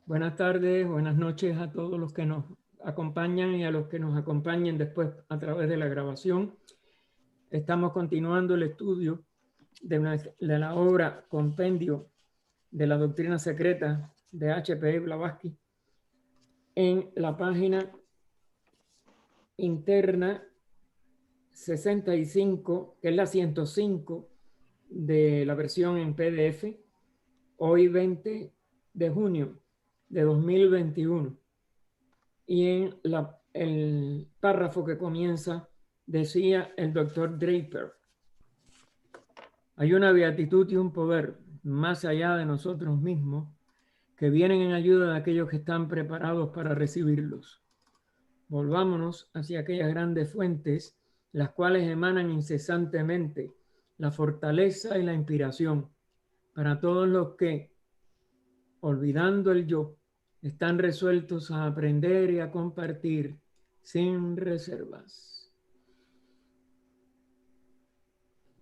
Buenas tardes, buenas noches a todos los que nos acompañan y a los que nos acompañen después a través de la grabación. Estamos continuando el estudio de la obra Compendio de la Doctrina Secreta de H.P. Blavatsky en la página interna 65, que es la 105 de la versión en PDF, hoy 20 de junio de 2021. Y en el párrafo que comienza decía el doctor Draper: hay una beatitud y un poder más allá de nosotros mismos que vienen en ayuda de aquellos que están preparados para recibirlos. Volvámonos hacia aquellas grandes fuentes, las cuales emanan incesantemente la fortaleza y la inspiración para todos los que, olvidando el yo, están resueltos a aprender y a compartir sin reservas.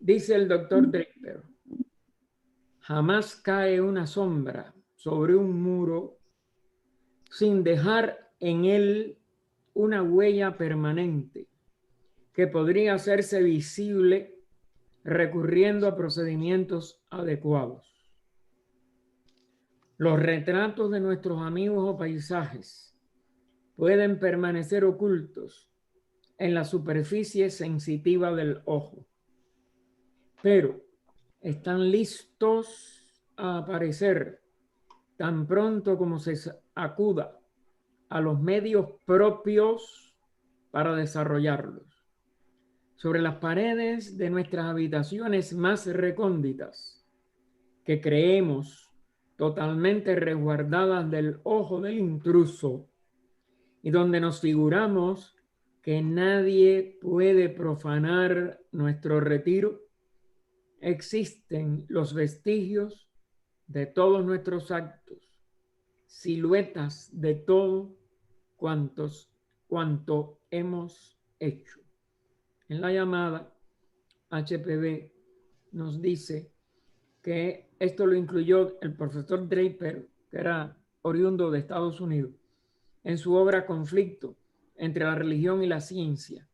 Dice el doctor Draper: jamás cae una sombra sobre un muro sin dejar en él una huella permanente que podría hacerse visible recurriendo a procedimientos adecuados. Los retratos de nuestros amigos o paisajes pueden permanecer ocultos en la superficie sensitiva del ojo, pero están listos a aparecer tan pronto como se acuda a los medios propios para desarrollarlos. Sobre las paredes de nuestras habitaciones más recónditas, que creemos totalmente resguardadas del ojo del intruso y donde nos figuramos que nadie puede profanar nuestro retiro, existen los vestigios de todos nuestros actos, siluetas de todo cuanto hemos hecho. En la llamada, HPB nos dice que esto lo incluyó el profesor Draper, que era oriundo de Estados Unidos, en su obra Conflicto entre la religión y la ciencia,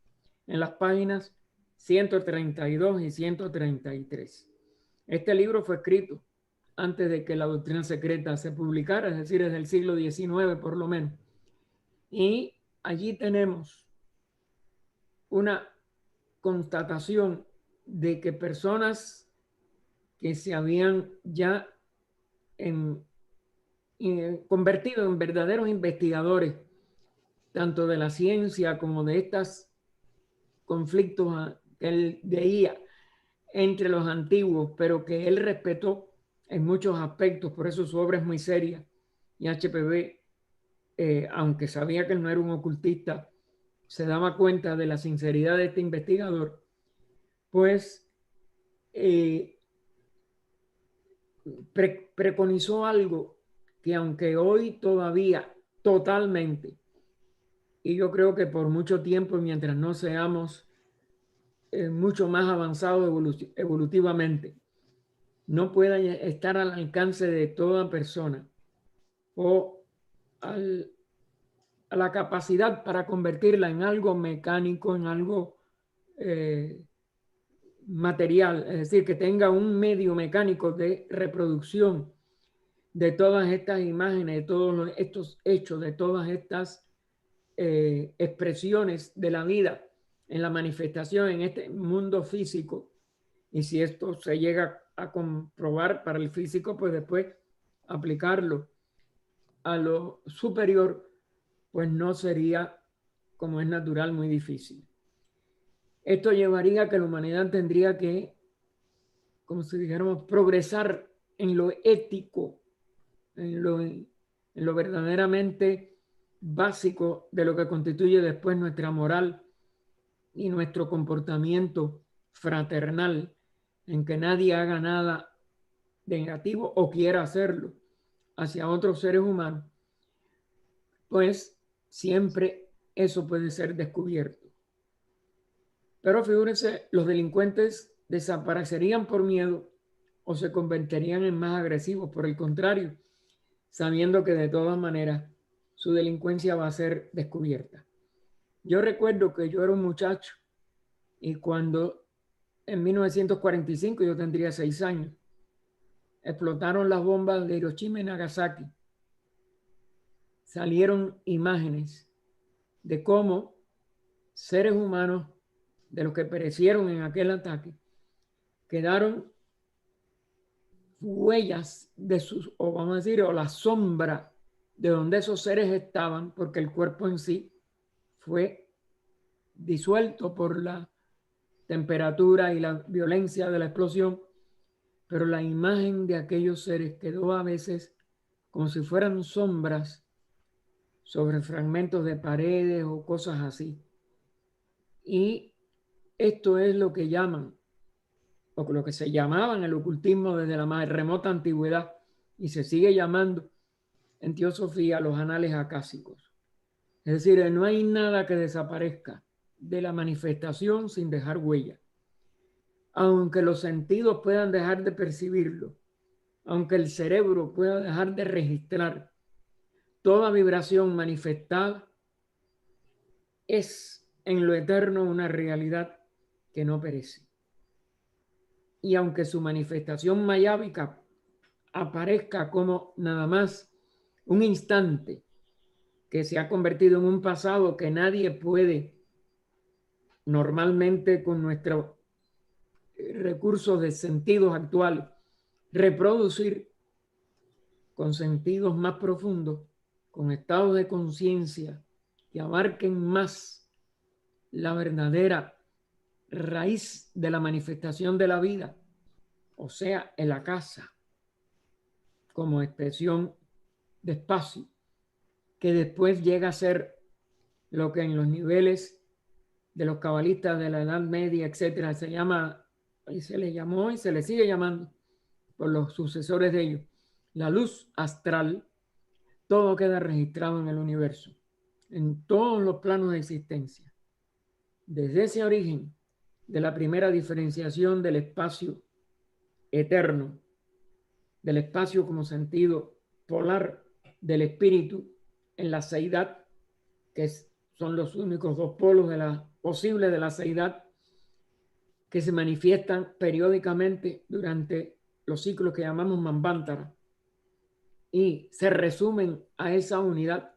en las páginas 132 y 133. Este libro fue escrito antes de que la doctrina secreta se publicara, es decir, desde el siglo XIX por lo menos. Y allí tenemos una constatación de que personas que se habían ya convertido en verdaderos investigadores, tanto de la ciencia como de estos conflictos que él veía entre los antiguos, pero que él respetó en muchos aspectos, por eso su obra es muy seria. Y HPB, aunque sabía que él no era un ocultista, se daba cuenta de la sinceridad de este investigador, pues preconizó algo que, aunque hoy todavía totalmente, y yo creo que por mucho tiempo, mientras no seamos mucho más avanzados evolutivamente, no pueda estar al alcance de toda persona o a la capacidad para convertirla en algo mecánico, en algo material, es decir, que tenga un medio mecánico de reproducción de todas estas imágenes, de todos estos hechos, de todas estas expresiones de la vida en la manifestación en este mundo físico. Y si esto se llega a comprobar para el físico, pues después aplicarlo a lo superior, pues no sería, como es natural, muy difícil. Esto llevaría a que la humanidad tendría que, como si dijéramos, progresar en lo ético, en lo verdaderamente básico de lo que constituye después nuestra moral y nuestro comportamiento fraternal, en que nadie haga nada negativo o quiera hacerlo hacia otros seres humanos, pues siempre eso puede ser descubierto. Pero figúrense, los delincuentes desaparecerían por miedo o se convertirían en más agresivos. Por el contrario, sabiendo que de todas maneras su delincuencia va a ser descubierta. Yo recuerdo que yo era un muchacho y cuando en 1945 yo tendría 6 años, explotaron las bombas de Hiroshima y Nagasaki. Salieron imágenes de cómo seres humanos, de los que perecieron en aquel ataque, quedaron huellas de sus, o vamos a decir, o la sombra de donde esos seres estaban, porque el cuerpo en sí fue disuelto por la temperatura y la violencia de la explosión, pero la imagen de aquellos seres quedó a veces como si fueran sombras sobre fragmentos de paredes o cosas así. Y esto es lo que llaman, o lo que se llamaba en el ocultismo desde la más remota antigüedad, y se sigue llamando en teosofía los anales acásicos. Es decir, no hay nada que desaparezca de la manifestación sin dejar huella. Aunque los sentidos puedan dejar de percibirlo, aunque el cerebro pueda dejar de registrar, toda vibración manifestada es en lo eterno una realidad que no perece. Y aunque su manifestación mayábica aparezca como nada más un instante que se ha convertido en un pasado que nadie puede normalmente con nuestros recursos de sentidos actuales reproducir, con sentidos más profundos, con estados de conciencia que abarquen más la verdadera raíz de la manifestación de la vida, o sea, en la casa, como expresión de espacio, que después llega a ser lo que en los niveles de los cabalistas de la Edad Media, etcétera, se llama, y se le llamó y se le sigue llamando por los sucesores de ellos, la luz astral. Todo queda registrado en el universo, en todos los planos de existencia. Desde ese origen de la primera diferenciación del espacio eterno, del espacio como sentido polar del espíritu en la seidad, que son los únicos dos polos de la posible de la seidad que se manifiestan periódicamente durante los ciclos que llamamos Manvantara y se resumen a esa unidad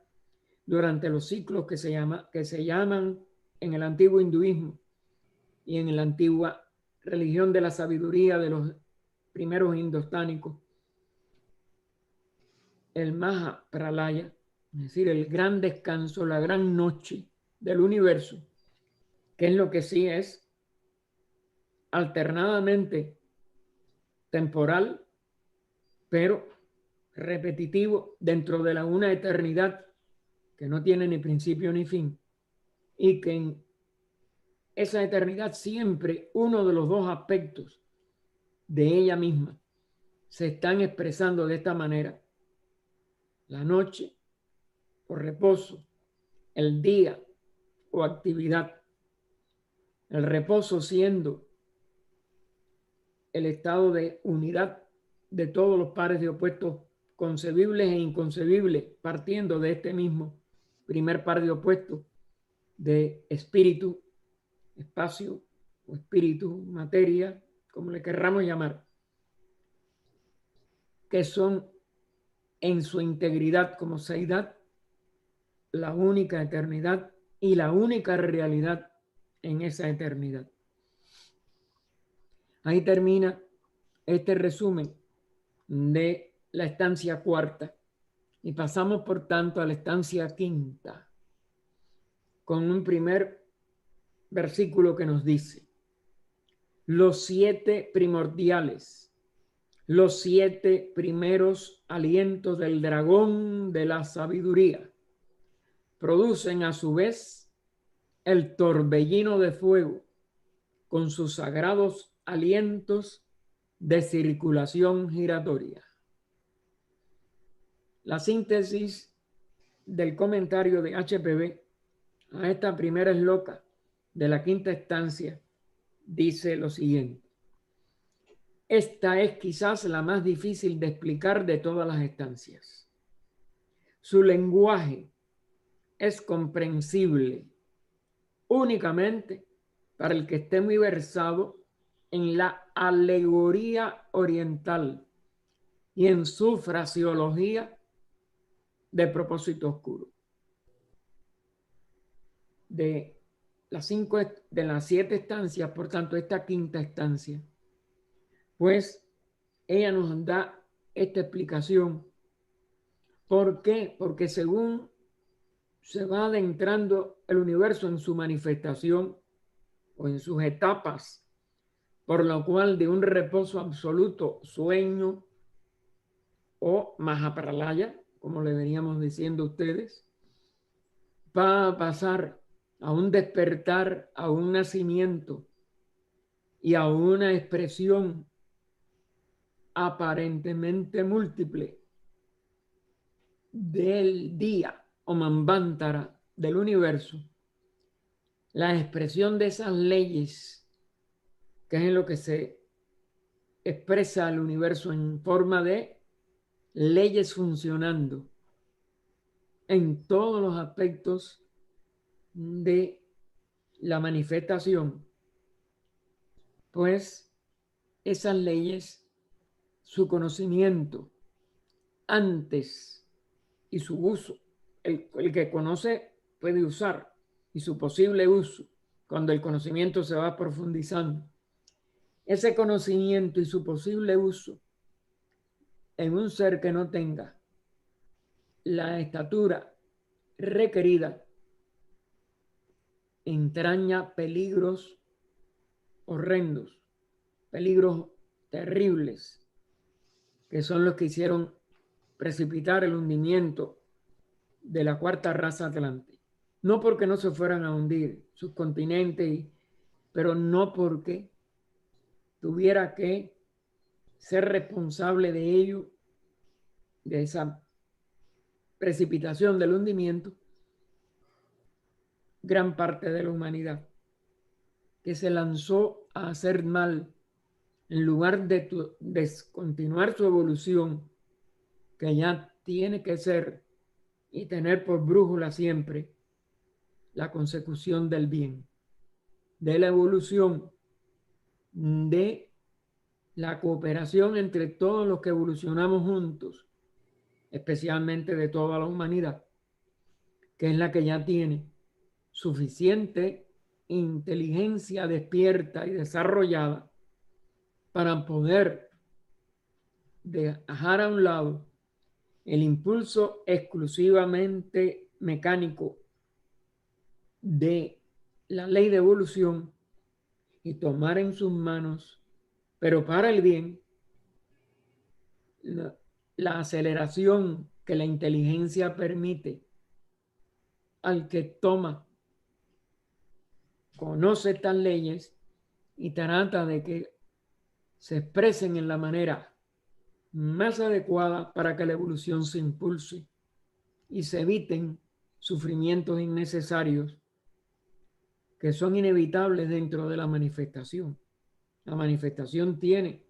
durante los ciclos que se llaman en el antiguo hinduismo y en la antigua religión de la sabiduría de los primeros indostánicos, el Maha Pralaya, es decir, el gran descanso, la gran noche del universo, que es lo que sí es alternadamente temporal, pero repetitivo dentro de una eternidad que no tiene ni principio ni fin, y que en esa eternidad siempre uno de los dos aspectos de ella misma se están expresando de esta manera: la noche o reposo, el día o actividad. El reposo siendo el estado de unidad de todos los pares de opuestos concebibles e inconcebibles, partiendo de este mismo primer par de opuestos de espíritu, espacio o espíritu, materia, como le querramos llamar, que son en su integridad como seidad la única eternidad y la única realidad en esa eternidad. Ahí termina este resumen de la estancia cuarta y pasamos por tanto a la estancia quinta con un primer versículo que nos dice: los 7 primordiales, los 7 primeros alientos del dragón de la sabiduría producen a su vez el torbellino de fuego con sus sagrados alientos de circulación giratoria. La síntesis del comentario de HPB a esta primera esloca de la quinta estancia dice lo siguiente: esta es quizás la más difícil de explicar de todas las estancias. Su lenguaje es comprensible únicamente para el que esté muy versado en la alegoría oriental y en su fraseología de propósito oscuro. De las 7 estancias, por tanto, esta quinta estancia, pues ella nos da esta explicación. ¿Por qué? Porque según se va adentrando el universo en su manifestación o en sus etapas, por lo cual de un reposo absoluto, sueño o Mahapralaya, como le veníamos diciendo a ustedes, va a pasar a un despertar, a un nacimiento y a una expresión aparentemente múltiple del día o Manvantara del universo, la expresión de esas leyes, que es en lo que se expresa el universo en forma de leyes funcionando en todos los aspectos de la manifestación, pues esas leyes, su conocimiento antes y su uso, el que conoce puede usar, y su posible uso, cuando el conocimiento se va profundizando, ese conocimiento y su posible uso en un ser que no tenga la estatura requerida entraña peligros horrendos, peligros terribles, que son los que hicieron precipitar el hundimiento de la cuarta raza atlante. No porque no se fueran a hundir sus continentes, pero no porque tuviera que ser responsable de ello, de esa precipitación del hundimiento, gran parte de la humanidad que se lanzó a hacer mal en lugar de continuar su evolución, que ya tiene que ser y tener por brújula siempre la consecución del bien, de la evolución, de la cooperación entre todos los que evolucionamos juntos, especialmente de toda la humanidad, que es la que ya tiene suficiente inteligencia despierta y desarrollada para poder dejar a un lado el impulso exclusivamente mecánico de la ley de evolución y tomar en sus manos, pero para el bien, la aceleración que la inteligencia permite al que conoce estas leyes y trata de que se expresen en la manera más adecuada para que la evolución se impulse y se eviten sufrimientos innecesarios que son inevitables dentro de la manifestación. La manifestación tiene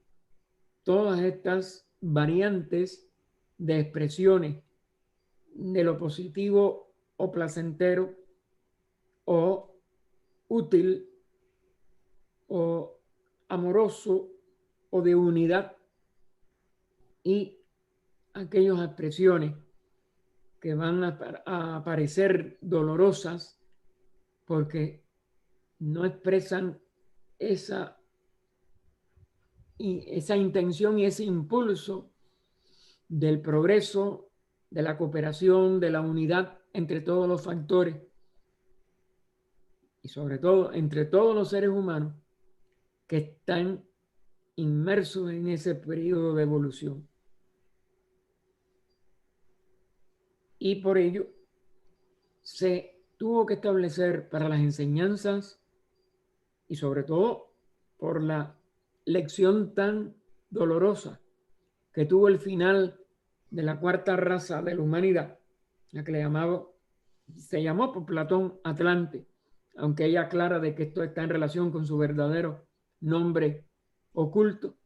todas estas variantes de expresiones de lo positivo o placentero o útil o amoroso o de unidad, y aquellas expresiones que van a parecer dolorosas porque no expresan esa intención y ese impulso del progreso, de la cooperación, de la unidad entre todos los factores y sobre todo entre todos los seres humanos que están inmersos en ese periodo de evolución. Y por ello se tuvo que establecer para las enseñanzas y sobre todo por la lección tan dolorosa que tuvo el final de la cuarta raza de la humanidad, la que se llamó por Platón Atlante, aunque ella aclara de que esto está en relación con su verdadero nombre oculto.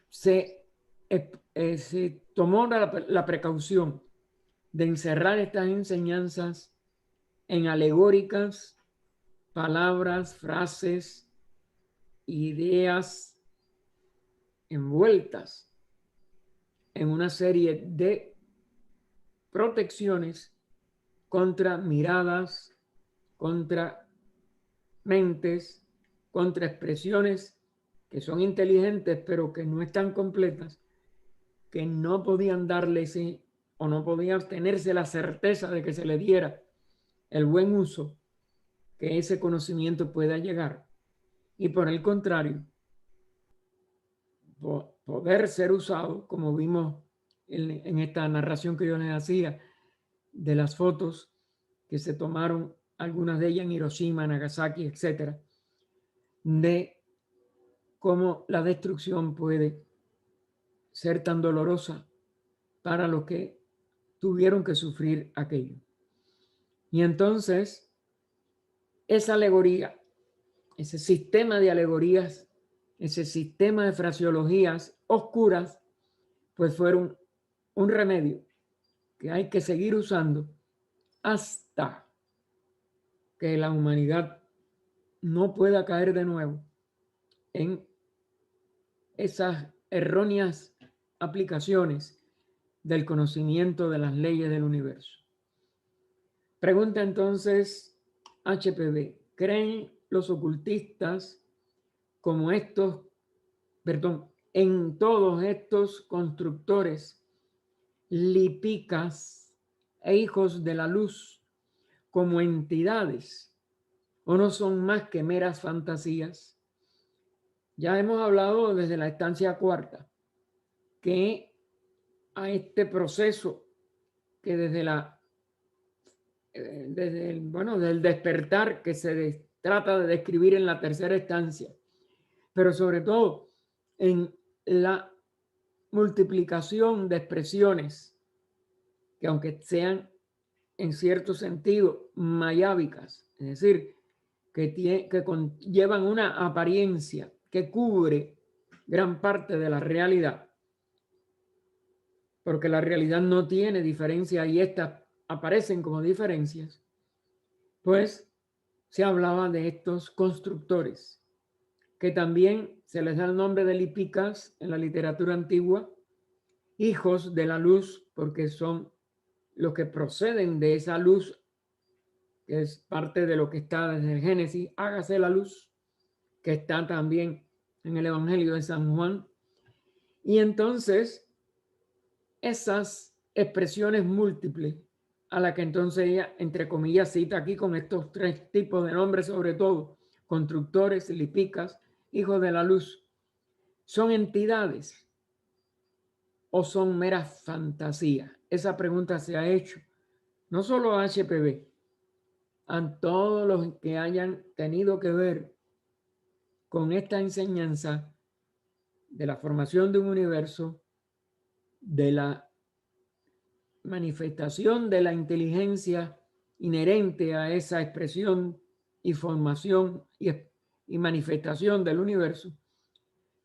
Se se tomó la precaución de encerrar estas enseñanzas en alegóricas, palabras, frases, ideas envueltas en una serie de protecciones contra miradas, contra mentes, contra expresiones que son inteligentes pero que no están completas, que no podían darle ese, o no podían tenerse la certeza de que se le diera el buen uso que ese conocimiento pueda llegar. Y por el contrario, poder ser usado, como vimos en esta narración que yo les hacía, de las fotos que se tomaron, algunas de ellas en Hiroshima, Nagasaki, etcétera, de cómo la destrucción puede ser tan dolorosa para los que tuvieron que sufrir aquello. Y entonces, esa alegoría, ese sistema de alegorías, ese sistema de fraseologías oscuras, pues fueron un remedio que hay que seguir usando hasta que la humanidad no pueda caer de nuevo en esas erróneas aplicaciones del conocimiento de las leyes del universo. Pregunta entonces HPV, ¿creen los ocultistas como en todos estos constructores lipicas e hijos de la luz como entidades o no son más que meras fantasías? Ya hemos hablado desde la estancia cuarta que a este proceso que del despertar que se trata de describir en la tercera estancia, pero sobre todo en la multiplicación de expresiones que aunque sean en cierto sentido mayábicas, es decir, que conllevan una apariencia que cubre gran parte de la realidad, porque la realidad no tiene diferencia y estas aparecen como diferencias, pues se hablaba de estos constructores, que también se les da el nombre de lipicas en la literatura antigua, hijos de la luz, porque son los que proceden de esa luz, que es parte de lo que está desde el Génesis, hágase la luz, que está también en el Evangelio de San Juan. Y entonces, esas expresiones múltiples, a la que entonces ella, entre comillas, cita aquí con estos tres tipos de nombres, sobre todo, constructores, lipicas, hijos de la luz, ¿son entidades o son meras fantasías? Esa pregunta se ha hecho no solo a HPV, a todos los que hayan tenido que ver con esta enseñanza de la formación de un universo, de la manifestación de la inteligencia inherente a esa expresión y formación y manifestación del universo,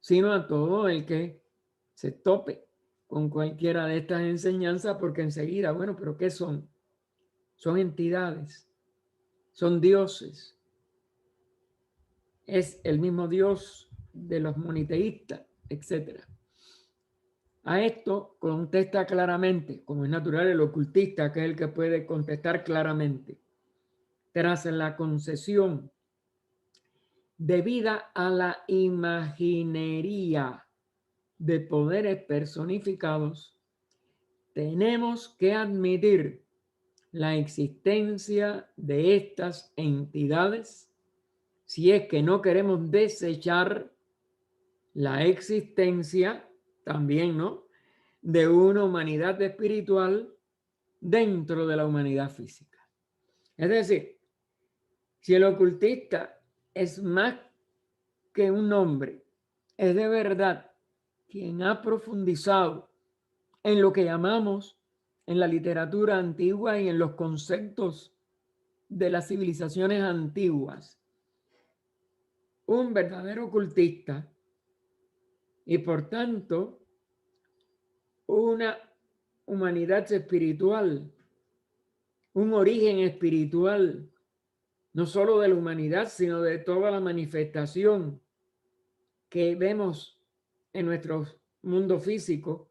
sino a todo el que se tope con cualquiera de estas enseñanzas, porque enseguida, bueno, pero ¿qué son? Son entidades, son dioses, es el mismo Dios de los moniteístas, etc. A esto contesta claramente, como es natural, el ocultista, que es el que puede contestar claramente. Tras la concesión debida a la imaginería de poderes personificados, tenemos que admitir la existencia de estas entidades si es que no queremos desechar la existencia también, ¿no?, de una humanidad espiritual dentro de la humanidad física. Es decir, si el ocultista es más que un nombre, es de verdad quien ha profundizado en lo que llamamos en la literatura antigua y en los conceptos de las civilizaciones antiguas, un verdadero ocultista, y por tanto una humanidad espiritual, un origen espiritual, no solo de la humanidad, sino de toda la manifestación que vemos en nuestro mundo físico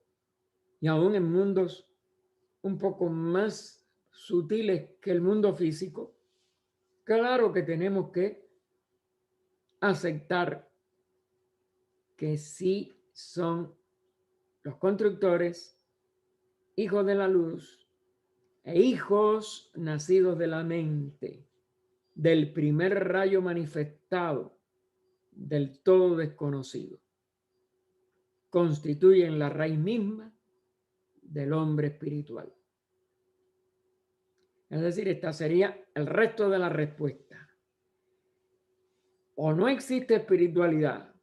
y aún en mundos un poco más sutiles que el mundo físico. Claro que tenemos que aceptar que sí son los constructores, hijos de la luz e hijos nacidos de la mente, del primer rayo manifestado, del todo desconocido. Constituyen la raíz misma del hombre espiritual. Es decir, esta sería el resto de la respuesta. O no existe espiritualidad,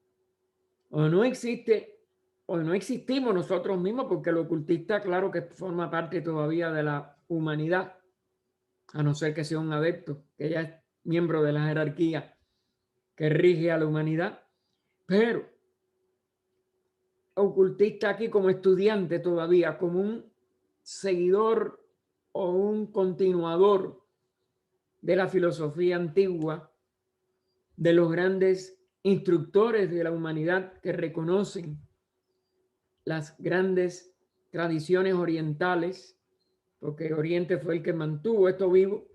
o no existe, o no existimos nosotros mismos, porque el ocultista, claro que forma parte todavía de la humanidad, a no ser que sea un adepto, que ya es miembro de la jerarquía que rige a la humanidad, pero ocultista aquí como estudiante todavía, como un seguidor o un continuador de la filosofía antigua, de los grandes instructores de la humanidad que reconocen las grandes tradiciones orientales, porque Oriente fue el que mantuvo esto vivo,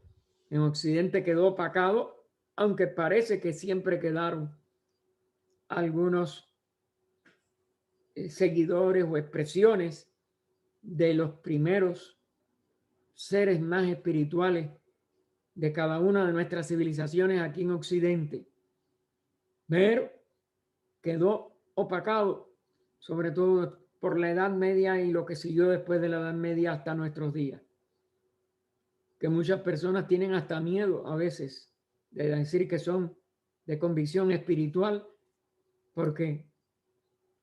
en Occidente quedó opacado, aunque parece que siempre quedaron algunos seguidores o expresiones de los primeros seres más espirituales de cada una de nuestras civilizaciones aquí en Occidente, pero quedó opacado, sobre todo por la Edad Media y lo que siguió después de la Edad Media hasta nuestros días, que muchas personas tienen hasta miedo a veces de decir que son de convicción espiritual, porque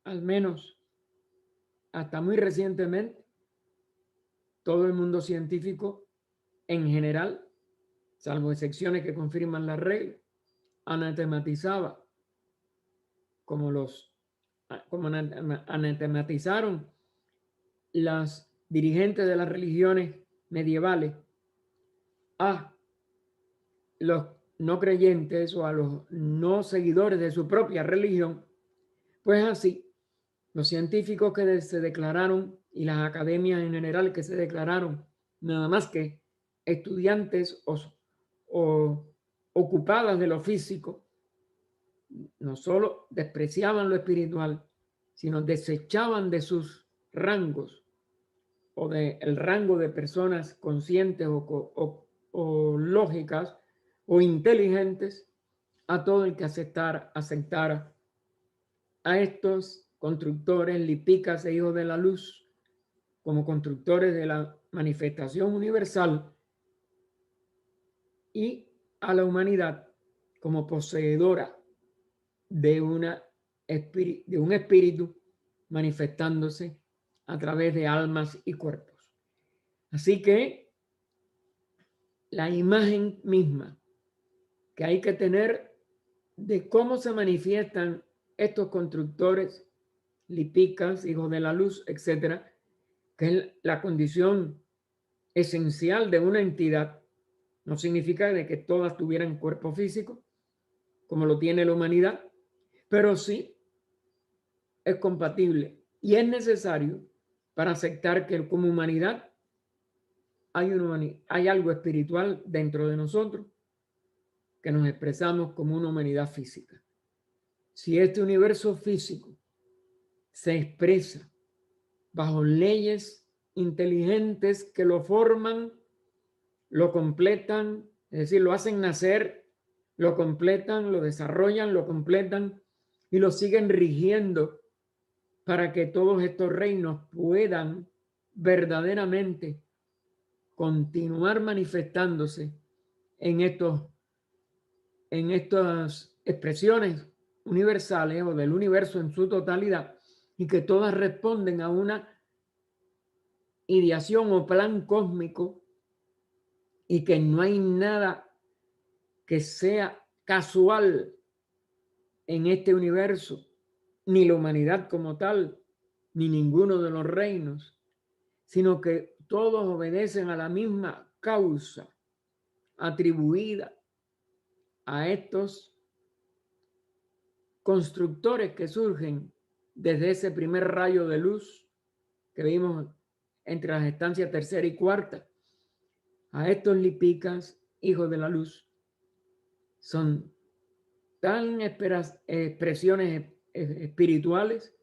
al menos hasta muy recientemente todo el mundo científico en general, salvo excepciones que confirman la regla, anatematizaba como anatematizaron las dirigentes de las religiones medievales a los no creyentes o a los no seguidores de su propia religión, pues así los científicos que se declararon y las academias en general que se declararon nada más que estudiantes o ocupadas de lo físico, no solo despreciaban lo espiritual, sino desechaban de sus rangos o del rango de personas conscientes o lógicas o inteligentes a todo el que aceptara a estos constructores, lipicas e hijos de la luz, como constructores de la manifestación universal, y a la humanidad como poseedora de un espíritu manifestándose a través de almas y cuerpos. Así que la imagen misma que hay que tener de cómo se manifiestan estos constructores, lipicas, hijos de la luz, etcétera, que es la condición esencial de una entidad, no significa de que todas tuvieran cuerpo físico, como lo tiene la humanidad, pero sí es compatible y es necesario para aceptar que como humanidad hay algo espiritual dentro de nosotros que nos expresamos como una humanidad física. Si este universo físico se expresa bajo leyes inteligentes que lo forman, lo completan, es decir, lo hacen nacer, lo completan, lo desarrollan, lo completan y lo siguen rigiendo para que todos estos reinos puedan verdaderamente continuar manifestándose en estas expresiones universales o del universo en su totalidad, y que todas responden a una ideación o plan cósmico, y que no hay nada que sea casual en este universo, ni la humanidad como tal, ni ninguno de los reinos, sino que todos obedecen a la misma causa atribuida a estos constructores que surgen desde ese primer rayo de luz que vimos entre las estancias tercera y cuarta. A estos lipicas, hijos de la luz, son tan expresiones espirituales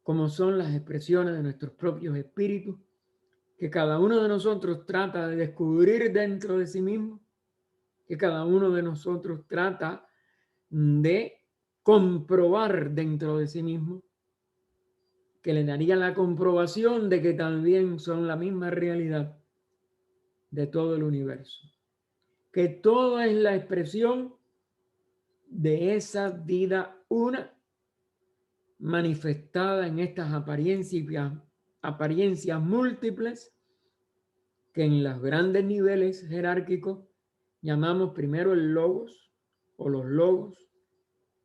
como son las expresiones de nuestros propios espíritus, que cada uno de nosotros trata de descubrir dentro de sí mismo, que cada uno de nosotros trata de comprobar dentro de sí mismo, que le daría la comprobación de que también son la misma realidad de todo el universo, que todo es la expresión de esa vida una manifestada en estas apariencias múltiples que en los grandes niveles jerárquicos llamamos primero el logos o los logos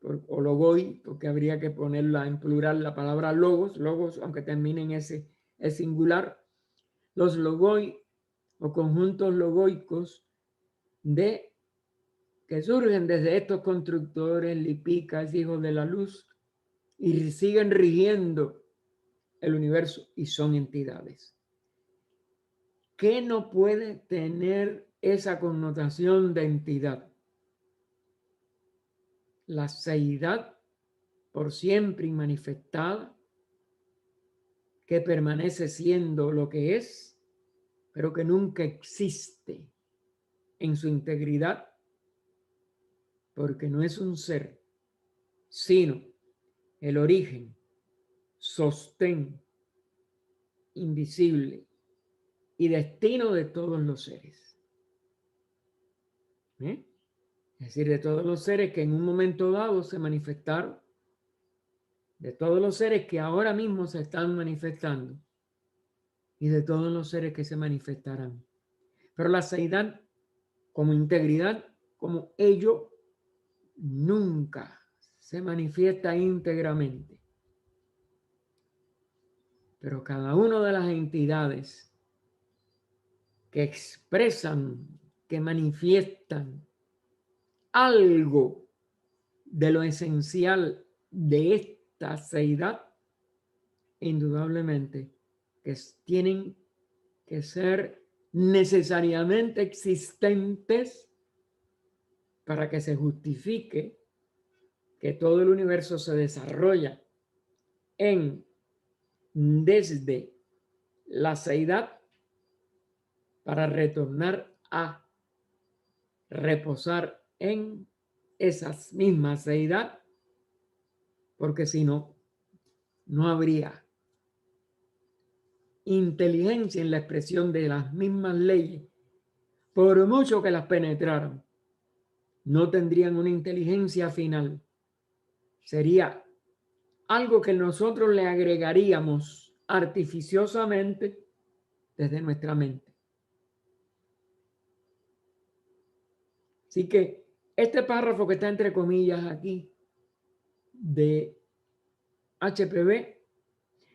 o logoi, porque habría que ponerla en plural la palabra logos, aunque termine en ese es singular, los logoi o conjuntos logoicos que surgen desde estos constructores, lipicas, hijos de la luz, y siguen rigiendo el universo y son entidades. ¿Qué no puede tener esa connotación de entidad? La seidad por siempre manifestada, que permanece siendo lo que es, pero que nunca existe en su integridad, porque no es un ser, sino el origen, sostén, invisible y destino de todos los seres. Es decir, de todos los seres que en un momento dado se manifestaron, de todos los seres que ahora mismo se están manifestando y de todos los seres que se manifestarán. Pero la seidad como integridad, como ello, nunca se manifiesta íntegramente. Pero cada una de las entidades que expresan, que manifiestan algo de lo esencial de esta seidad, indudablemente que tienen que ser necesariamente existentes para que se justifique que todo el universo se desarrolla desde la seidad para retornar a reposar en esas mismas seidad, porque si no, no habría inteligencia en la expresión de las mismas leyes, por mucho que las penetraran, no tendrían una inteligencia final. Sería algo que nosotros le agregaríamos artificiosamente desde nuestra mente. Así que este párrafo que está entre comillas aquí de HPB,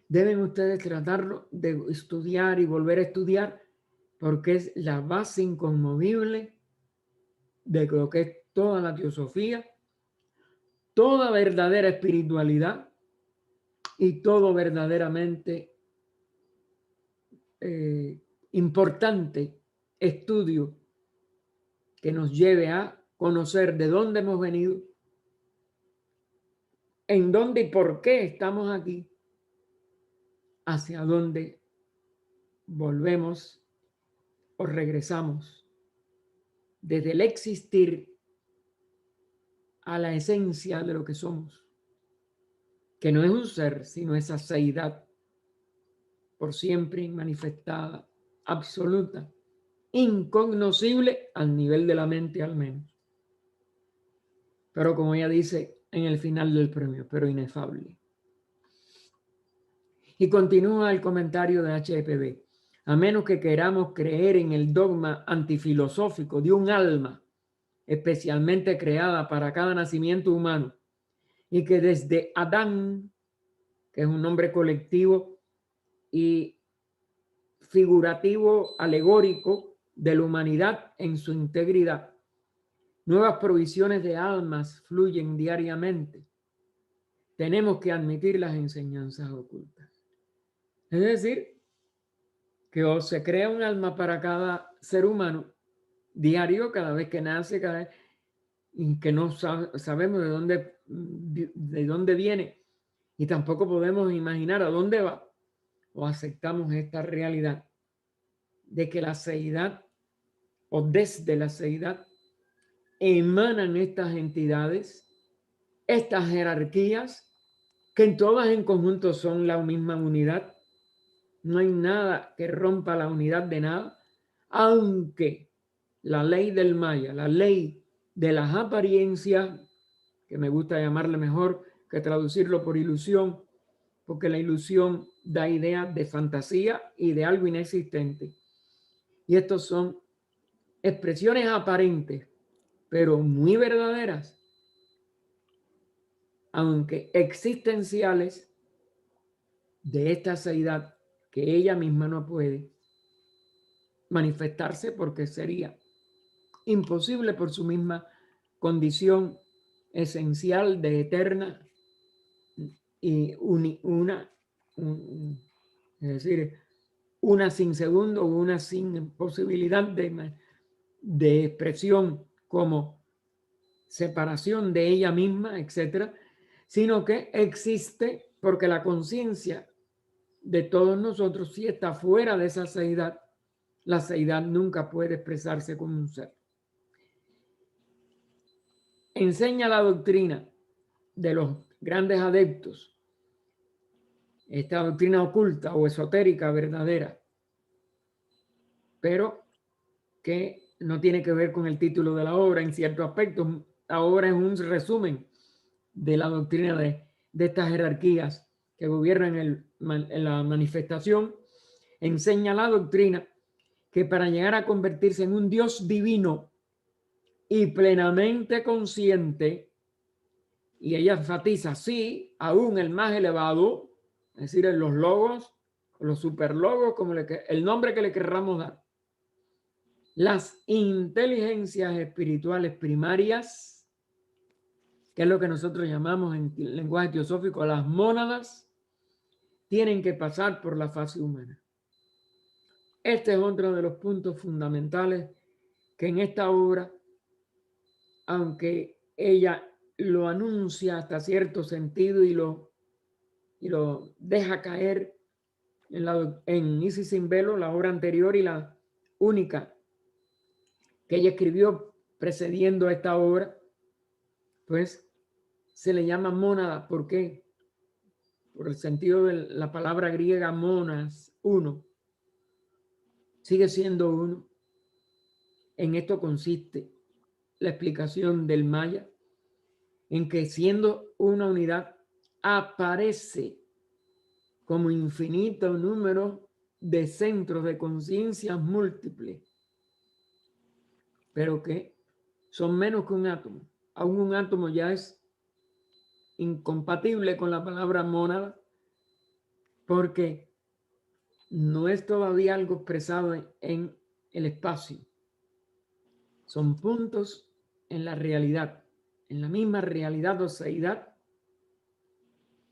deben ustedes tratarlo de estudiar y volver a estudiar, porque es la base inconmovible de lo que es toda la teosofía, toda verdadera espiritualidad y todo verdaderamente importante estudio que nos lleve a conocer de dónde hemos venido, en dónde y por qué estamos aquí, hacia dónde volvemos o regresamos desde el existir a la esencia de lo que somos, que no es un ser, sino esa seidad por siempre manifestada, absoluta, incognoscible al nivel de la mente al menos. Pero como ella dice en el final del premio, pero inefable. Y continúa el comentario de HPB. A menos que queramos creer en el dogma antifilosófico de un alma especialmente creada para cada nacimiento humano y que desde Adán, que es un nombre colectivo y figurativo, alegórico de la humanidad en su integridad. Nuevas provisiones de almas fluyen diariamente. Tenemos que admitir las enseñanzas ocultas. Es decir, que o se crea un alma para cada ser humano diario, cada vez que nace, cada vez, y que no sabemos de dónde viene, y tampoco podemos imaginar a dónde va, o aceptamos esta realidad de que la seidad, o desde la seidad, emanan estas entidades, estas jerarquías, que en todas en conjunto son la misma unidad. No hay nada que rompa la unidad de nada, aunque la ley del Maya, la ley de las apariencias, que me gusta llamarle mejor que traducirlo por ilusión, porque la ilusión da ideas de fantasía y de algo inexistente. Y estos son expresiones aparentes, pero muy verdaderas, aunque existenciales, de esta seidad que ella misma no puede manifestarse porque sería imposible por su misma condición esencial de eterna y es decir, una sin segundo, una sin posibilidad de expresión como separación de ella misma, etcétera, sino que existe porque la conciencia de todos nosotros sí está fuera de esa seidad. La seidad nunca puede expresarse como un ser. Enseña la doctrina de los grandes adeptos, esta doctrina oculta o esotérica verdadera, pero que no tiene que ver con el título de la obra en ciertos aspectos. La obra es un resumen de la doctrina de estas jerarquías que gobiernan en la manifestación. Enseña la doctrina que para llegar a convertirse en un Dios divino y plenamente consciente, y ella enfatiza, sí, aún el más elevado, es decir, en los logos, los superlogos, como el nombre que le querramos dar, las inteligencias espirituales primarias, que es lo que nosotros llamamos en lenguaje teosófico las mónadas, tienen que pasar por la fase humana. Este es otro de los puntos fundamentales que en esta obra, aunque ella lo anuncia hasta cierto sentido y lo deja caer en Isis sin velo, la obra anterior y la única que ella escribió precediendo a esta obra, pues se le llama mónada. ¿Por qué? Por el sentido de la palabra griega monas, uno. Sigue siendo uno. En esto consiste la explicación del Maya, en que siendo una unidad aparece como infinito número de centros de conciencias múltiples, pero que son menos que un átomo. Aún un átomo ya es incompatible con la palabra mónada, porque no es todavía algo expresado en el espacio. Son puntos en la realidad, en la misma realidad o seidad,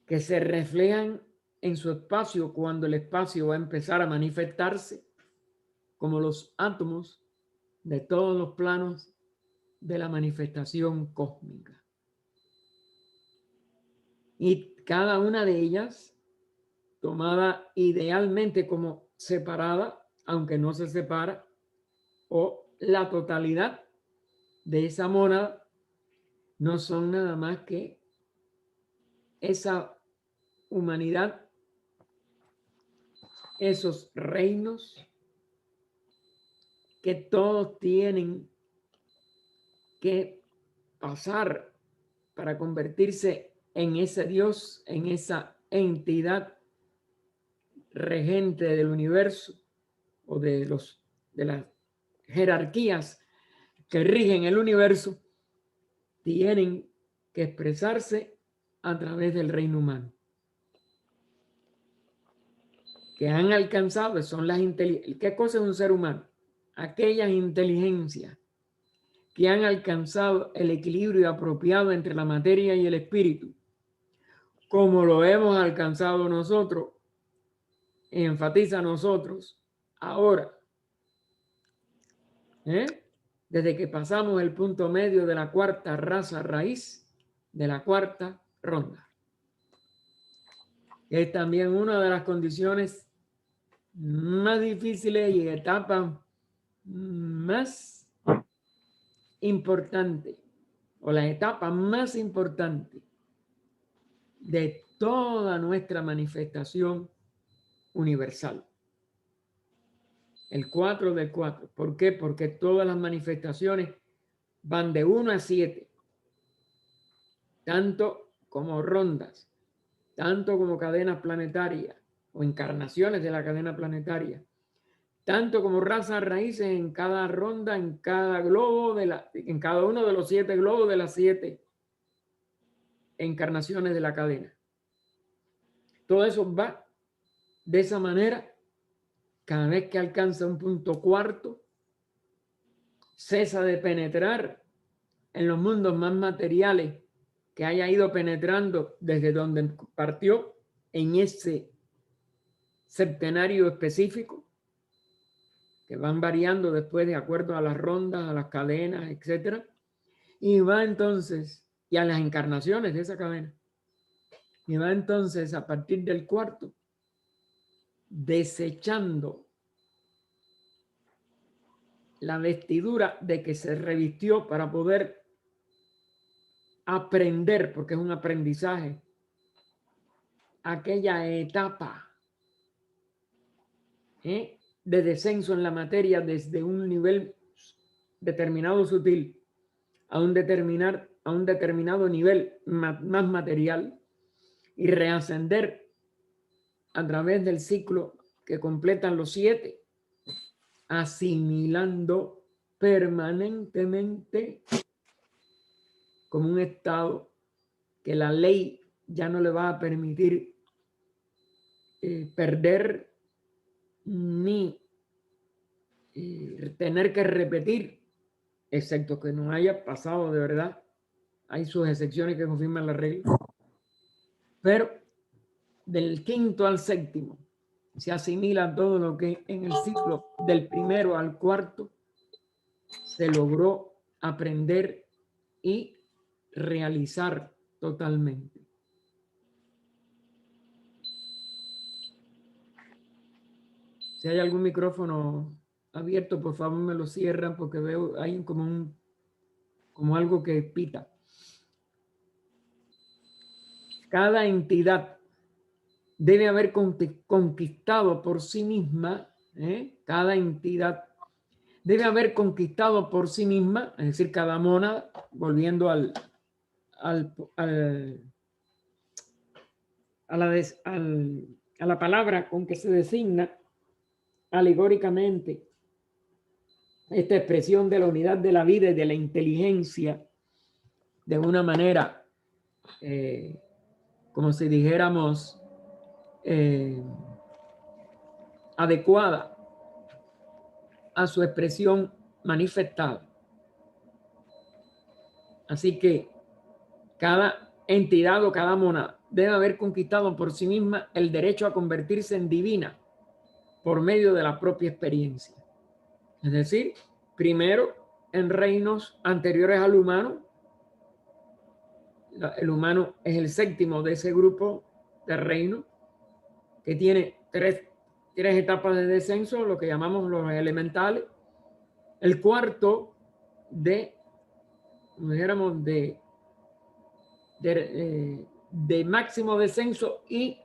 que se reflejan en su espacio cuando el espacio va a empezar a manifestarse como los átomos de todos los planos de la manifestación cósmica. Y cada una de ellas, tomada idealmente como separada, aunque no se separa, o la totalidad de esa mónada, no son nada más que esa humanidad, esos reinos que todos tienen que pasar para convertirse en ese Dios, en esa entidad regente del universo o de las jerarquías que rigen el universo, tienen que expresarse a través del reino humano. que han alcanzado son las inteligencias. ¿Qué cosa es un ser humano? Aquellas inteligencias que han alcanzado el equilibrio apropiado entre la materia y el espíritu, como lo hemos alcanzado nosotros, enfatiza nosotros, ahora, desde que pasamos el punto medio de la cuarta raza raíz, de la cuarta ronda. Es también una de las condiciones más difíciles y etapas más importantes, o la etapa más importante de toda nuestra manifestación universal. El 4 del 4. ¿Por qué? Porque todas las manifestaciones van de 1 a 7, tanto como rondas, tanto como cadenas planetarias o encarnaciones de la cadena planetaria, tanto como razas raíces en cada ronda, en cada globo, en cada uno de los 7 globos de las 7 encarnaciones de la cadena. Todo eso va de esa manera. Cada vez que alcanza un punto cuarto, cesa de penetrar en los mundos más materiales que haya ido penetrando desde donde partió en ese septenario específico, que van variando después de acuerdo a las rondas, a las cadenas, etcétera, y va entonces, y a las encarnaciones de esa cadena, y va entonces a partir del cuarto, desechando la vestidura de que se revistió para poder aprender, porque es un aprendizaje, aquella etapa de descenso en la materia desde un nivel determinado sutil a un determinado nivel más material y reascender a través del ciclo que completan los 7, asimilando permanentemente como un estado que la ley ya no le va a permitir perder ni tener que repetir, excepto que no haya pasado de verdad. Hay sus excepciones que confirman la regla. Pero del quinto al séptimo se asimila todo lo que en el ciclo del primero al cuarto se logró aprender y realizar totalmente. Si hay algún micrófono abierto, por favor me lo cierran porque veo hay como algo que pita. Cada entidad debe haber conquistado por sí misma, cada entidad debe haber conquistado por sí misma, es decir, cada mónada, volviendo a la palabra con que se designa alegóricamente esta expresión de la unidad de la vida y de la inteligencia de una manera, como si dijéramos, adecuada a su expresión manifestada. Así que cada entidad o cada mónada debe haber conquistado por sí misma el derecho a convertirse en divina por medio de la propia experiencia. Es decir, primero en reinos anteriores al humano. El humano es el séptimo de ese grupo de reinos que tiene tres etapas de descenso, lo que llamamos los elementales. El cuarto como dijéramos, de máximo descenso y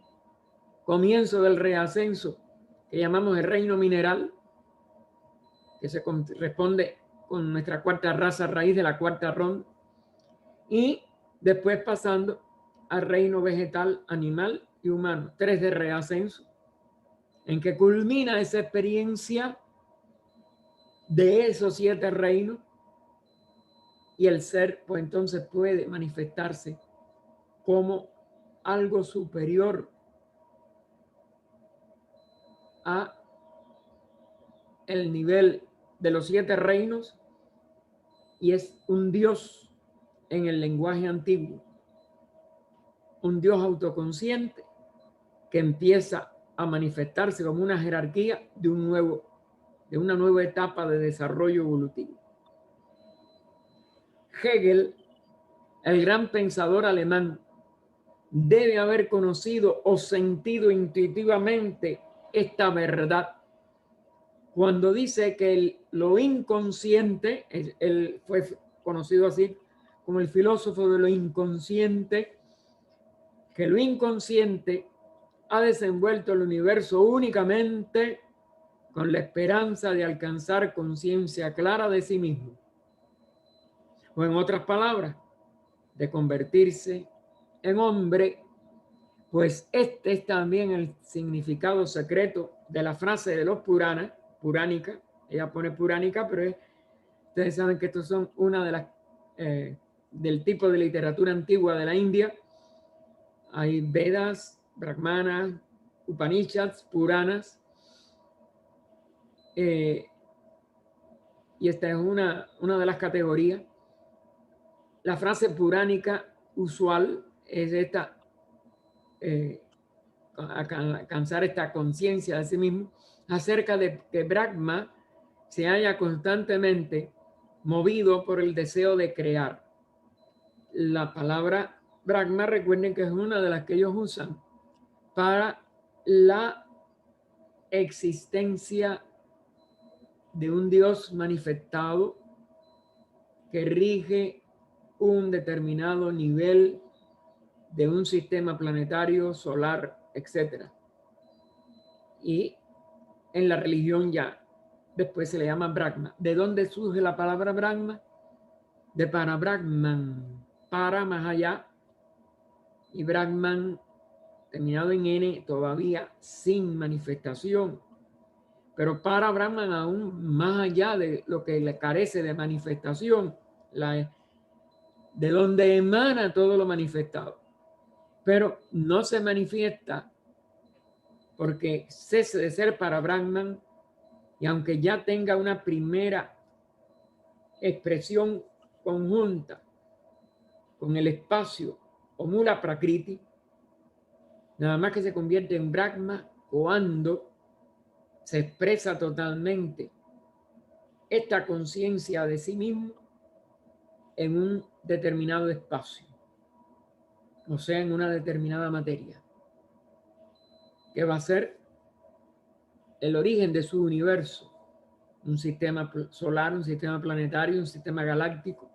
comienzo del reascenso, que llamamos el reino mineral, que se corresponde con nuestra cuarta raza raíz de la cuarta ronda, y después pasando al reino vegetal, animal y humano, 3 de reascenso, en que culmina esa experiencia de esos 7 reinos y el ser pues entonces puede manifestarse como algo superior a el nivel de los 7 reinos y es un Dios en el lenguaje antiguo, un Dios autoconsciente que empieza a manifestarse como una jerarquía de una nueva etapa de desarrollo evolutivo. Hegel, el gran pensador alemán, debe haber conocido o sentido intuitivamente esta verdad cuando dice que lo inconsciente, él fue conocido así como el filósofo de lo inconsciente, que lo inconsciente ha desenvuelto el universo únicamente con la esperanza de alcanzar conciencia clara de sí mismo. O en otras palabras, de convertirse en hombre, pues este es también el significado secreto de la frase de los puránica, ella pone puránica, pero ustedes saben que estos son una de las, del tipo de literatura antigua de la India. Hay Vedas, Brahmanas, Upanishads, Puranas, y esta es una de las categorías. La frase puránica usual es esta, alcanzar esta conciencia de sí mismo, acerca de que Brahma se haya constantemente movido por el deseo de crear. La palabra Brahma, recuerden que es una de las que ellos usan para la existencia de un Dios manifestado que rige un determinado nivel de un sistema planetario, solar, etc. Y en la religión ya después se le llama Brahma. ¿De dónde surge la palabra Brahma? De para Brahman, para más allá, y Brahman terminado en N, todavía sin manifestación, pero para Brahman aún más allá de lo que le carece de manifestación, de donde emana todo lo manifestado, pero no se manifiesta porque cese de ser para Brahman, y aunque ya tenga una primera expresión conjunta con el espacio o mula prakriti, nada más que se convierte en Brahma cuando se expresa totalmente esta conciencia de sí mismo en un determinado espacio, o sea, en una determinada materia, que va a ser el origen de su universo, un sistema solar, un sistema planetario, un sistema galáctico.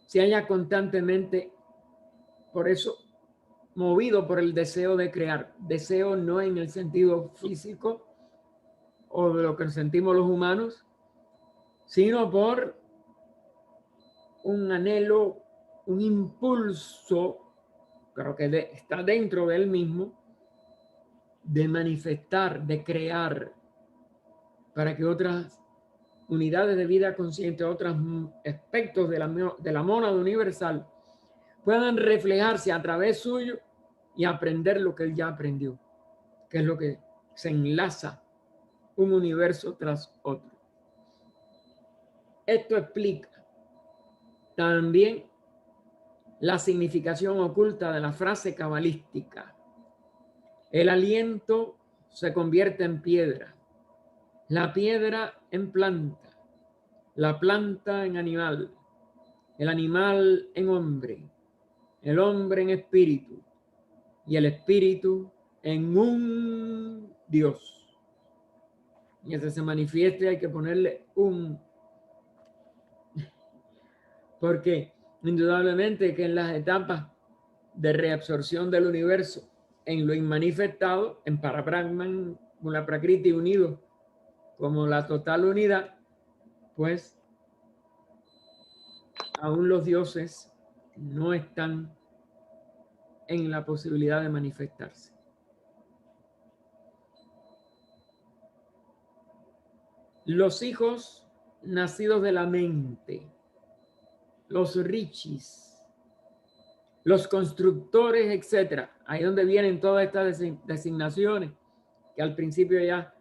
Se halla constantemente, por eso, movido por el deseo de crear. Deseo no en el sentido físico o de lo que sentimos los humanos, sino por un anhelo, un impulso, creo que está dentro de él mismo, de manifestar, de crear, para que otras unidades de vida consciente, otros aspectos de la mónada universal puedan reflejarse a través suyo y aprender lo que él ya aprendió, que es lo que se enlaza un universo tras otro. Esto explica también la significación oculta de la frase cabalística. El aliento se convierte en piedra, la piedra en planta, la planta en animal, el animal en hombre, el hombre en espíritu y el espíritu en un Dios. Y ese se manifieste hay que ponerle un, porque indudablemente que en las etapas de reabsorción del universo, en lo inmanifestado, en Parabrahman, con la Prakriti unido como la total unidad, pues aún los dioses no están en la posibilidad de manifestarse. Los hijos nacidos de la mente, los rishis, los constructores, etc. Ahí donde vienen todas estas designaciones que al principio ya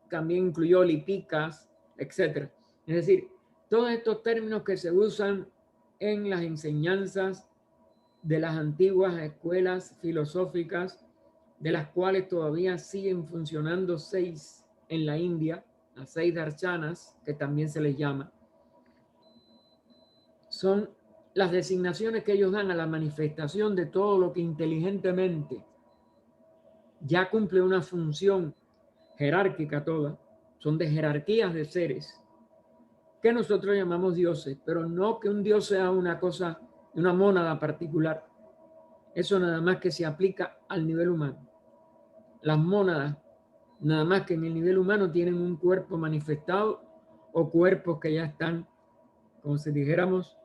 también incluyó lipicas, etc. Es decir, todos estos términos que se usan en las enseñanzas de las antiguas escuelas filosóficas, de las cuales todavía siguen funcionando 6 en la India, las 6 darshanas, que también se les llama, son las designaciones que ellos dan a la manifestación de todo lo que inteligentemente ya cumple una función jerárquica toda, son de jerarquías de seres, que nosotros llamamos dioses, pero no que un dios sea una cosa, una mónada particular. Eso nada más que se aplica al nivel humano. Las mónadas, nada más que en el nivel humano, tienen un cuerpo manifestado o cuerpos que ya están, como si dijéramos,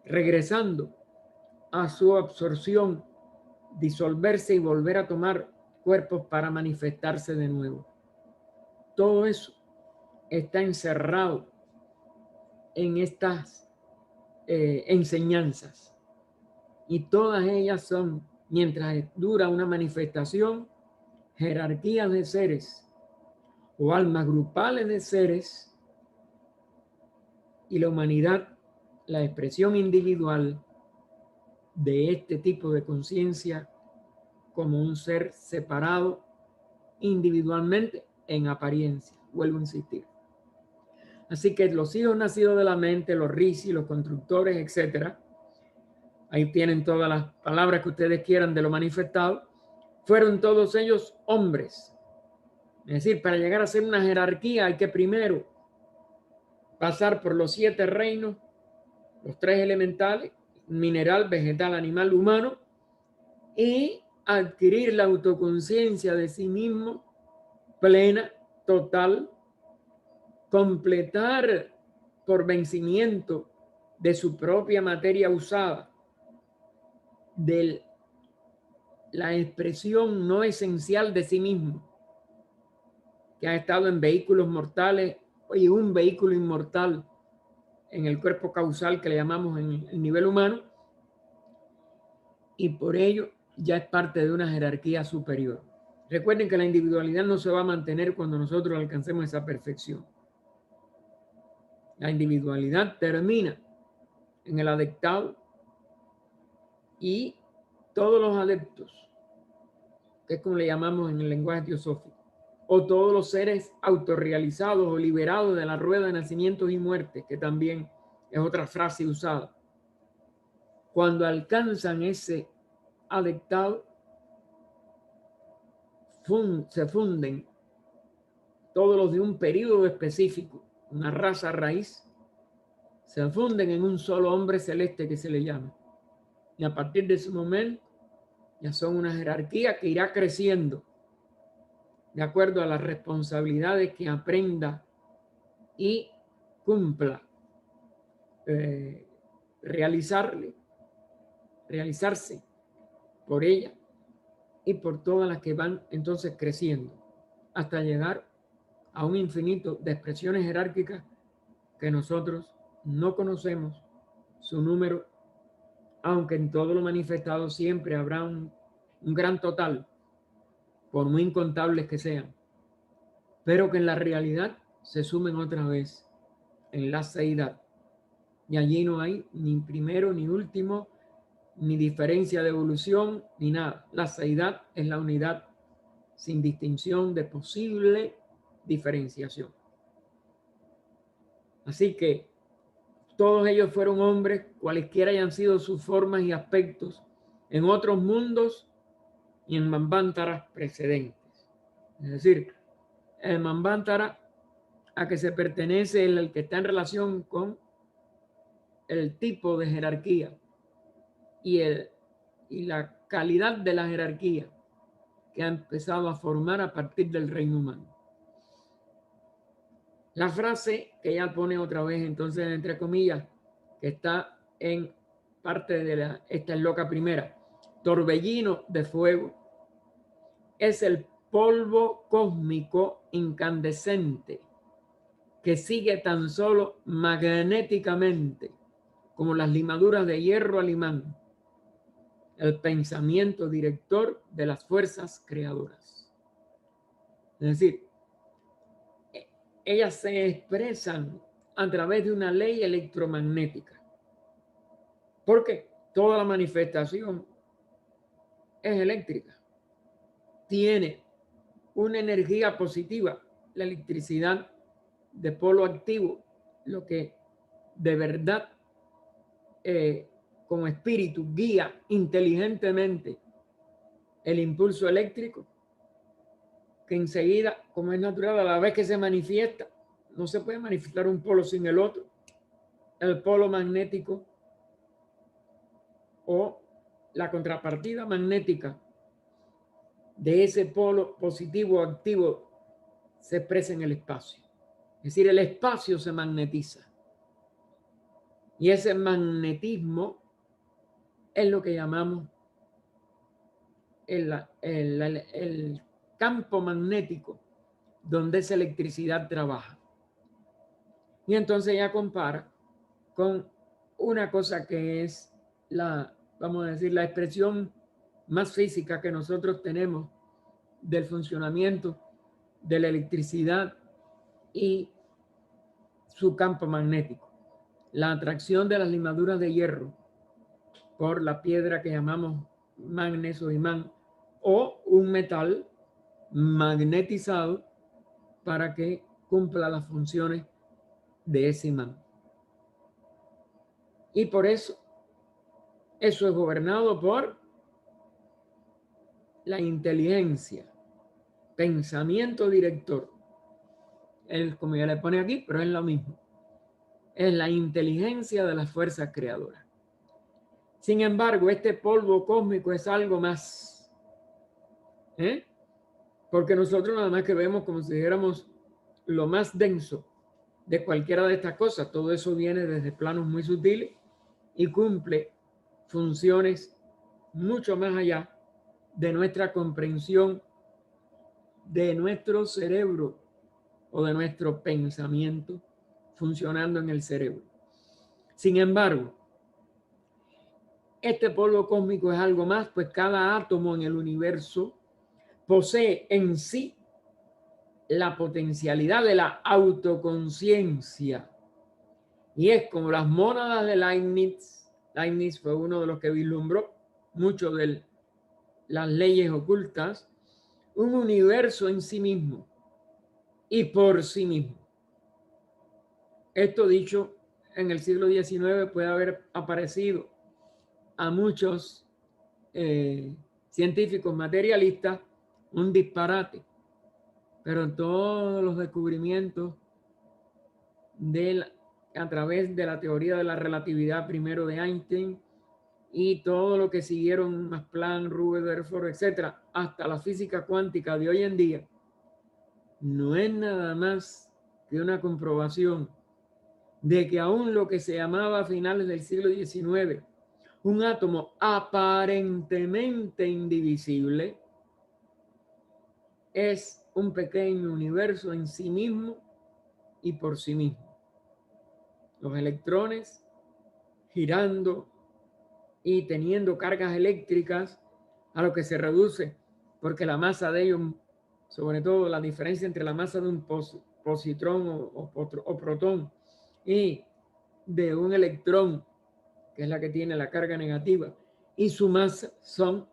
regresando a su absorción, disolverse y volver a tomar cuerpos para manifestarse de nuevo. Todo eso está encerrado en estas enseñanzas, y todas ellas son, mientras dura una manifestación, jerarquías de seres o almas grupales de seres, y la humanidad, la expresión individual de este tipo de conciencia como un ser separado individualmente en apariencia. Vuelvo a insistir. Así que los hijos nacidos de la mente, los rishis, los constructores, etcétera, ahí tienen todas las palabras que ustedes quieran de lo manifestado, fueron todos ellos hombres. Es decir, para llegar a ser una jerarquía hay que primero pasar por los 7 reinos, los 3 elementales, mineral, vegetal, animal, humano, y adquirir la autoconciencia de sí mismo plena, total, completar por vencimiento de su propia materia usada, de la expresión no esencial de sí mismo, que ha estado en vehículos mortales y un vehículo inmortal en el cuerpo causal que le llamamos en el nivel humano, y por ello ya es parte de una jerarquía superior. Recuerden que la individualidad no se va a mantener cuando nosotros alcancemos esa perfección. La individualidad termina en el adeptado, y todos los adeptos, que es como le llamamos en el lenguaje teosófico, o todos los seres autorrealizados o liberados de la rueda de nacimientos y muertes, que también es otra frase usada, cuando alcanzan ese adeptado, se funden todos los de un periodo específico, una raza raíz, se funden en un solo hombre celeste que se le llama. Y a partir de ese momento ya son una jerarquía que irá creciendo de acuerdo a las responsabilidades que aprenda y cumpla realizarse por ella y por todas las que van entonces creciendo, hasta llegar a un infinito de expresiones jerárquicas que nosotros no conocemos su número, aunque en todo lo manifestado siempre habrá un gran total, por muy incontables que sean, pero que en la realidad se sumen otra vez en la seidad. Y allí no hay ni primero ni último, ni diferencia de evolución, ni nada. La seidad es la unidad sin distinción de posible diferenciación. Así que todos ellos fueron hombres, cualesquiera hayan sido sus formas y aspectos, en otros mundos y en Manvántaras precedentes. Es decir, el Manvántara a que se pertenece el que está en relación con el tipo de jerarquía y la calidad de la jerarquía que ha empezado a formar a partir del reino humano. La frase que ella pone otra vez, entonces, entre comillas, que está en parte de esta loca primera, torbellino de fuego, es el polvo cósmico incandescente que sigue tan solo magnéticamente como las limaduras de hierro al imán el pensamiento director de las fuerzas creadoras. Es decir, ellas se expresan a través de una ley electromagnética. Porque toda la manifestación es eléctrica. Tiene una energía positiva, la electricidad de polo activo, lo que de verdad como espíritu guía inteligentemente el impulso eléctrico, que enseguida, como es natural, a la vez que se manifiesta, no se puede manifestar un polo sin el otro. El polo magnético o la contrapartida magnética de ese polo positivo o activo se expresa en el espacio. Es decir, el espacio se magnetiza. Y ese magnetismo es lo que llamamos el campo magnético, donde esa electricidad trabaja. Y entonces ya compara con una cosa que es vamos a decir, la expresión más física que nosotros tenemos del funcionamiento de la electricidad y su campo magnético. La atracción de las limaduras de hierro por la piedra que llamamos magnesio o imán, o un metal magnetizado para que cumpla las funciones de ese imán. Y por eso es gobernado por la inteligencia, pensamiento director. Es como ya le pone aquí, pero es lo mismo. Es la inteligencia de las fuerzas creadoras. Sin embargo, este polvo cósmico es algo más. Porque nosotros nada más que vemos como si dijéramos lo más denso de cualquiera de estas cosas. Todo eso viene desde planos muy sutiles y cumple funciones mucho más allá de nuestra comprensión, de nuestro cerebro o de nuestro pensamiento funcionando en el cerebro. Sin embargo, este polvo cósmico es algo más, pues cada átomo en el universo posee en sí la potencialidad de la autoconciencia. Y es como las mónadas de Leibniz. Leibniz fue uno de los que vislumbró mucho de las leyes ocultas, un universo en sí mismo y por sí mismo. Esto dicho en el siglo XIX puede haber aparecido a muchos científicos materialistas un disparate, pero todos los descubrimientos a través de la teoría de la relatividad primero de Einstein y todo lo que siguieron Max Planck, Rutherford, etcétera, hasta la física cuántica de hoy en día, no es nada más que una comprobación de que aún lo que se llamaba a finales del siglo XIX un átomo aparentemente indivisible es un pequeño universo en sí mismo y por sí mismo. Los electrones girando y teniendo cargas eléctricas a lo que se reduce, porque la masa de ellos, sobre todo la diferencia entre la masa de un positrón o protón y de un electrón, que es la que tiene la carga negativa, y su masa son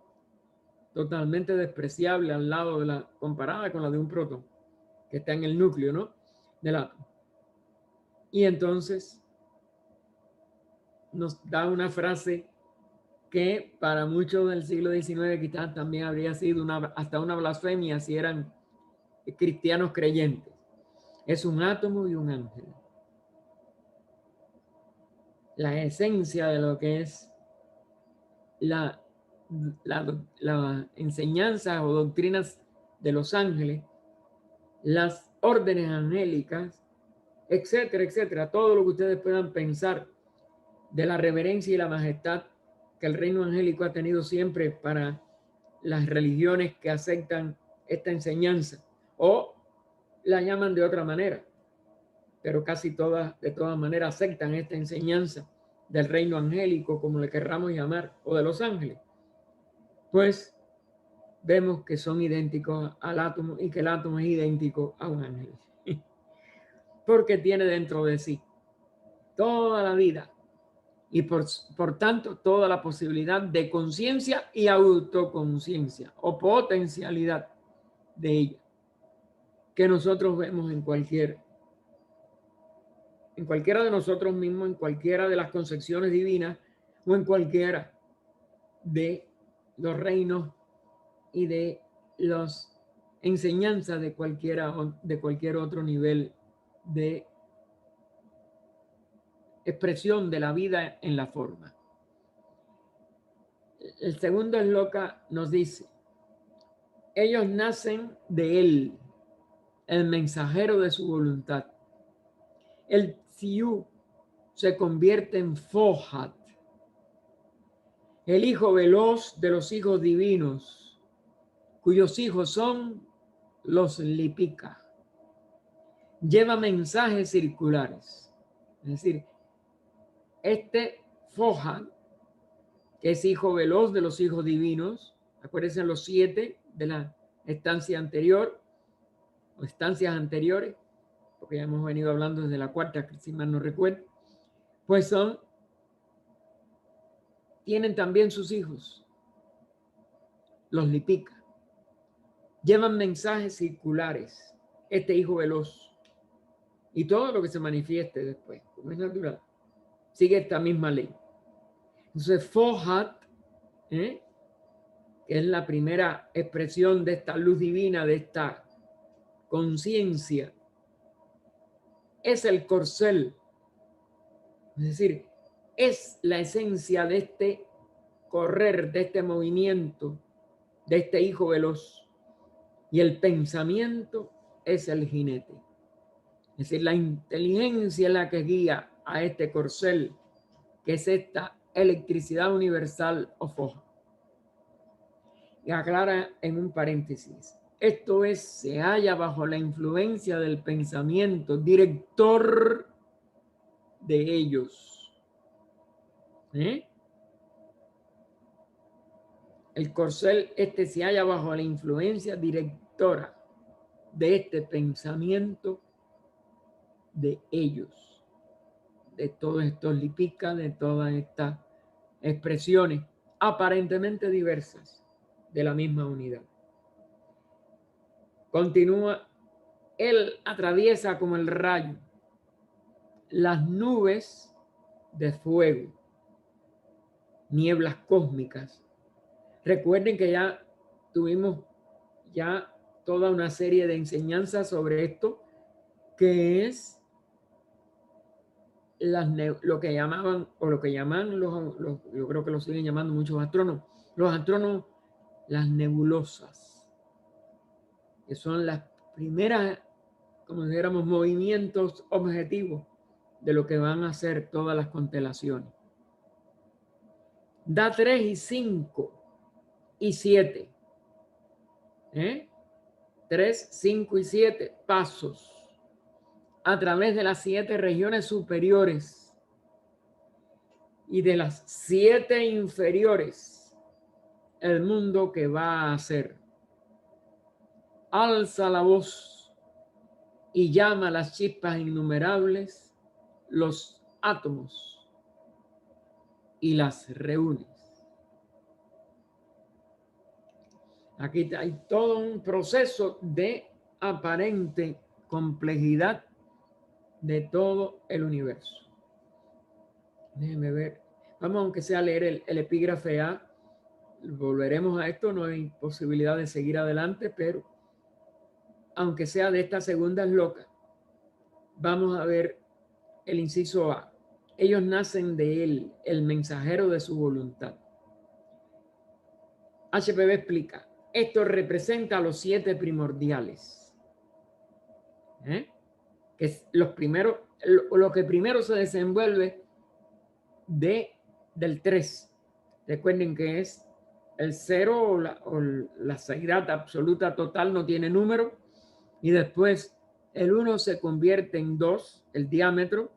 totalmente despreciables al lado de comparada con la de un protón, que está en el núcleo, ¿no?, del átomo. Y entonces nos da una frase que para muchos del siglo XIX quizás también habría sido hasta una blasfemia si eran cristianos creyentes. Es un átomo y un ángel. La esencia de lo que es la enseñanza o doctrinas de los ángeles, las órdenes angélicas, etcétera, etcétera, todo lo que ustedes puedan pensar de la reverencia y la majestad que el reino angélico ha tenido siempre para las religiones que aceptan esta enseñanza o la llaman de otra manera, pero casi todas, de todas maneras, aceptan esta enseñanza del reino angélico, como le querramos llamar, o de los ángeles. Pues vemos que son idénticos al átomo y que el átomo es idéntico a un ángel. Porque tiene dentro de sí toda la vida y por tanto toda la posibilidad de conciencia y autoconciencia o potencialidad de ella, que nosotros vemos en cualquiera de nosotros mismos, en cualquiera de las concepciones divinas o en cualquiera de los reinos y de las enseñanzas de cualquier otro nivel de expresión de la vida en la forma. El segundo esloka nos dice: ellos nacen de él, el mensajero de su voluntad. El Tsiyu se convierte en Fohat, el hijo veloz de los hijos divinos, cuyos hijos son los Lipika. Lleva mensajes circulares. Es decir, este Fohat, que es hijo veloz de los hijos divinos, acuérdense los 7 de la estancia anterior, o estancias anteriores, porque ya hemos venido hablando desde la 4ª, si mal no recuerdo, pues tienen también sus hijos, los Lipika. Llevan mensajes circulares, este hijo veloz, y todo lo que se manifieste después, como es natural, sigue esta misma ley. Entonces, Fohat, que es la primera expresión de esta luz divina, de esta conciencia, es el corcel, es decir, es la esencia de este correr, de este movimiento, de este hijo veloz. Y el pensamiento es el jinete. Es decir, la inteligencia es la que guía a este corcel, que es esta electricidad universal o Fohat. Y aclara en un paréntesis: esto es, se halla bajo la influencia del pensamiento director de ellos. El corcel se halla bajo la influencia directora de este pensamiento de ellos, de todos estos Lipika, de todas estas expresiones aparentemente diversas de la misma unidad. Continúa: él atraviesa como el rayo las nubes de fuego, nieblas cósmicas. Recuerden que ya tuvimos ya toda una serie de enseñanzas sobre esto, que es lo que llamaban, o lo que llaman yo creo que lo siguen llamando muchos astrónomos, las nebulosas, que son las primeras, como dijéramos, movimientos objetivos de lo que van a ser todas las constelaciones. Da 3 y 5 y 7. 3, 5 y 7 pasos a través de las 7 regiones superiores y de las 7 inferiores, el mundo que va a ser. Alza la voz y llama a las chispas innumerables, los átomos, y las reúnes. Aquí hay todo un proceso de aparente complejidad de todo el universo. Déjenme ver. Vamos, aunque sea, a leer el epígrafe A. Volveremos a esto, no hay posibilidad de seguir adelante, pero aunque sea de esta segunda esloka, vamos a ver el inciso A. Ellos nacen de él, el mensajero de su voluntad. HPB explica: esto representa a los 7 primordiales. Que es lo que primero se desenvuelve del 3. Recuerden que es el 0 o la seidad absoluta total, no tiene número. Y después el 1 se convierte en 2, el diámetro.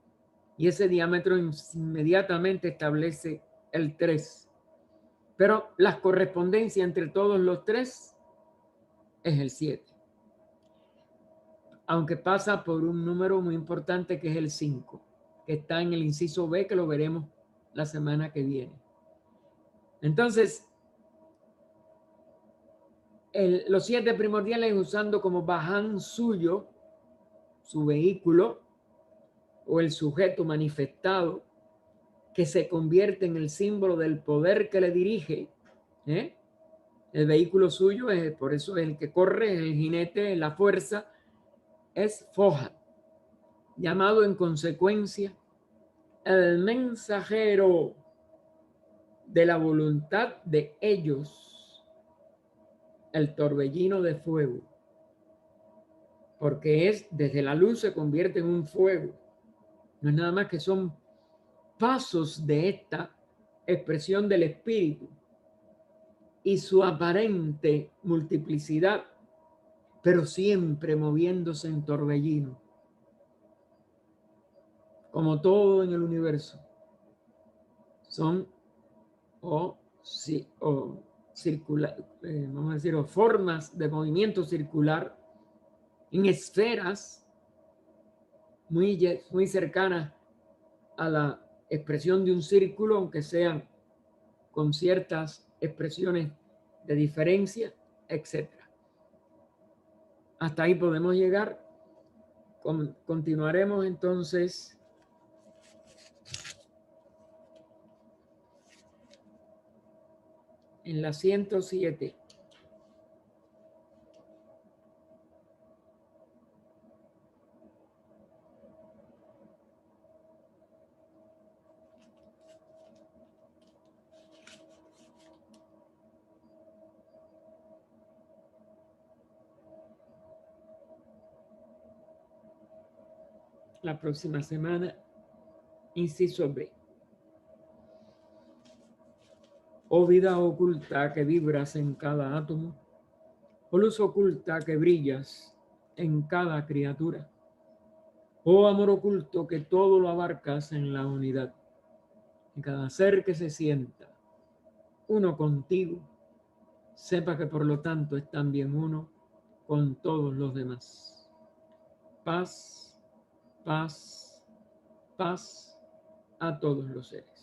Y ese diámetro inmediatamente establece el 3. Pero las correspondencias entre todos los 3 es el 7. Aunque pasa por un número muy importante que es el 5, que está en el inciso B, que lo veremos la semana que viene. Entonces, los 7 primordiales usando como baján suyo, su vehículo o el sujeto manifestado, que se convierte en el símbolo del poder que le dirige. El vehículo suyo, por eso es el que corre, el jinete, la fuerza, es Foja, llamado en consecuencia el mensajero de la voluntad de ellos, el torbellino de fuego, porque es desde la luz se convierte en un fuego. No es nada más que son pasos de esta expresión del espíritu y su aparente multiplicidad, pero siempre moviéndose en torbellino, como todo en el universo. Son circular, vamos a decir, o formas de movimiento circular en esferas muy cercanas a la expresión de un círculo, aunque sean con ciertas expresiones de diferencia, etc. Hasta ahí podemos llegar. Continuaremos entonces en la 107. La próxima semana, inciso B. Oh vida oculta que vibras en cada átomo, oh luz oculta que brillas en cada criatura, oh amor oculto que todo lo abarcas en la unidad, en cada ser que se sienta uno contigo, sepa que por lo tanto es también uno con todos los demás. Paz, paz, paz a todos los seres.